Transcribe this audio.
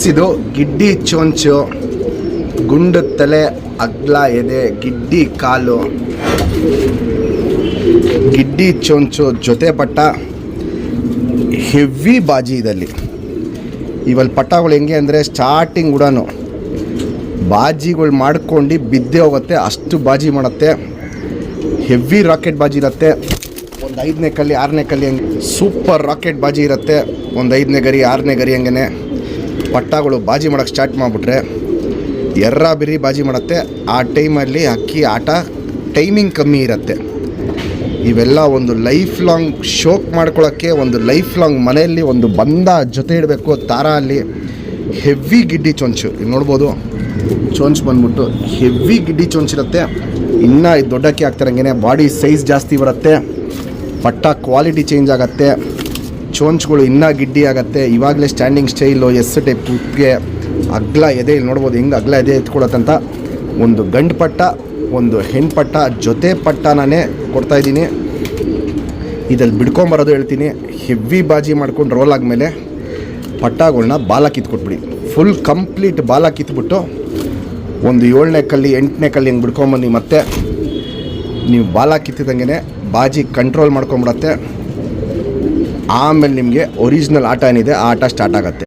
ಇದು ಗಿಡ್ಡಿ ಚೊಂಚು, ಗುಂಡು ತಲೆ, ಅಗ್ಲ ಎದೆ, ಗಿಡ್ಡಿ ಕಾಲು, ಗಿಡ್ಡಿ ಚೊಂಚು ಜೊತೆ ಪಟ್ಟ, ಹೆವಿ ಬಾಜಿ ಇದಲ್ಲಿ. ಇವಲ್ಲಿ ಪಟ್ಟಗಳು ಹೆಂಗೆ ಅಂದರೆ ಸ್ಟಾರ್ಟಿಂಗ್ ಉಡಾನು ಬಾಜಿಗಳು ಮಾಡ್ಕೊಂಡು ಬಿದ್ದೇ ಹೋಗುತ್ತೆ, ಅಷ್ಟು ಬಾಜಿ ಮಾಡುತ್ತೆ. ಹೆವಿ ರಾಕೆಟ್ ಬಾಜಿ ಇರುತ್ತೆ. ಒಂದು 5ನೇ ಕಲ್ಲಿ 6ನೇ ಕಲ್ಲಿ ಹಂಗೆ ಸೂಪರ್ ರಾಕೆಟ್ ಬಾಜಿ ಇರುತ್ತೆ. ಒಂದು 5ನೇ ಗರಿ 6ನೇ ಗರಿ ಹಂಗೆ ಪಟ್ಟಗಳು ಬಾಜಿ ಮಾಡೋಕ್ಕೆ ಸ್ಟಾರ್ಟ್ ಮಾಡಿಬಿಟ್ರೆ ಎರ್ರ ಬಿರಿ ಬಾಜಿ ಮಾಡುತ್ತೆ. ಆ ಟೈಮಲ್ಲಿ ಅಕ್ಕಿ ಆಟ ಟೈಮಿಂಗ್ ಕಮ್ಮಿ ಇರುತ್ತೆ. ಇವೆಲ್ಲ ಒಂದು ಲೈಫ್ ಲಾಂಗ್ ಶೋಕ್ ಮಾಡ್ಕೊಳ್ಳೋಕ್ಕೆ, ಒಂದು ಲೈಫ್ ಲಾಂಗ್ ಮನೆಯಲ್ಲಿ ಒಂದು ಬಂದ ಜೊತೆ ಇಡಬೇಕು. ತಾರ ಅಲ್ಲಿ ಹೆವಿ ಗಿಡ್ಡಿ ಚೊಂಚು ಇಲ್ಲಿ ನೋಡ್ಬೋದು. ಚೊಂಚು ಬಂದ್ಬಿಟ್ಟು ಹೆವಿ ಗಿಡ್ಡಿ ಚೊಂಚಿರುತ್ತೆ. ಇನ್ನೂ ಇದು ದೊಡ್ಡಕ್ಕೆ ಆಗ್ತಾರಂಗೆ ಬಾಡಿ ಸೈಜ್ ಜಾಸ್ತಿ ಬರುತ್ತೆ, ಪಟ್ಟ ಕ್ವಾಲಿಟಿ ಚೇಂಜ್ ಆಗುತ್ತೆ, ಚೋಂಚ್ಗಳು ಇನ್ನೂ ಗಿಡ್ಡಿ ಆಗುತ್ತೆ. ಇವಾಗಲೇ ಸ್ಟ್ಯಾಂಡಿಂಗ್ ಸ್ಟೈಲು ಎಸ್ ಟೈಪ್ ಕುತ್ತಿಗೆ, ಅಗ್ಲ ಎದೆ ಇಲ್ಲಿ ನೋಡ್ಬೋದು ಹೆಂಗೆ ಅಗ್ಲ ಎದೆ ಎತ್ಕೊಳತ್ತಂತ. ಒಂದು ಗಂಡು ಪಟ್ಟ, ಒಂದು ಹೆಣ್ಣು ಪಟ್ಟ ಜೊತೆ ಪಟ್ಟನೇ ಕೊಡ್ತಾಯಿದ್ದೀನಿ. ಇದಲ್ಲಿ ಬಿಡ್ಕೊಂಬರೋದು ಹೇಳ್ತೀನಿ. ಹೆವಿ ಬಾಜಿ ಮಾಡ್ಕೊಂಡು ರೋಲ್ ಆದಮೇಲೆ ಪಟ್ಟಗಳನ್ನ ಬಾಲ ಕಿತ್ಕೊಟ್ಬಿಡಿ. ಫುಲ್ ಕಂಪ್ಲೀಟ್ ಬಾಲ ಕಿತ್ಬಿಟ್ಟು ಒಂದು 7ನೇ ಕಲ್ಲಿ 8ನೇ ಕಲ್ಲಿ ಹಿಂಗೆ ಬಿಡ್ಕೊಂಬನ್ನಿ. ಮತ್ತೆ ನೀವು ಬಾಲ ಕಿತ್ತಿದಂಗೆ ಬಾಜಿ ಕಂಟ್ರೋಲ್ ಮಾಡ್ಕೊಂಬಿಡತ್ತೆ. ಆಮೇಲೆ ನಿಮಗೆ ಒರಿಜಿನಲ್ ಆಟ ಏನಿದೆ ಆ ಆಟ ಸ್ಟಾರ್ಟ್ ಆಗುತ್ತೆ.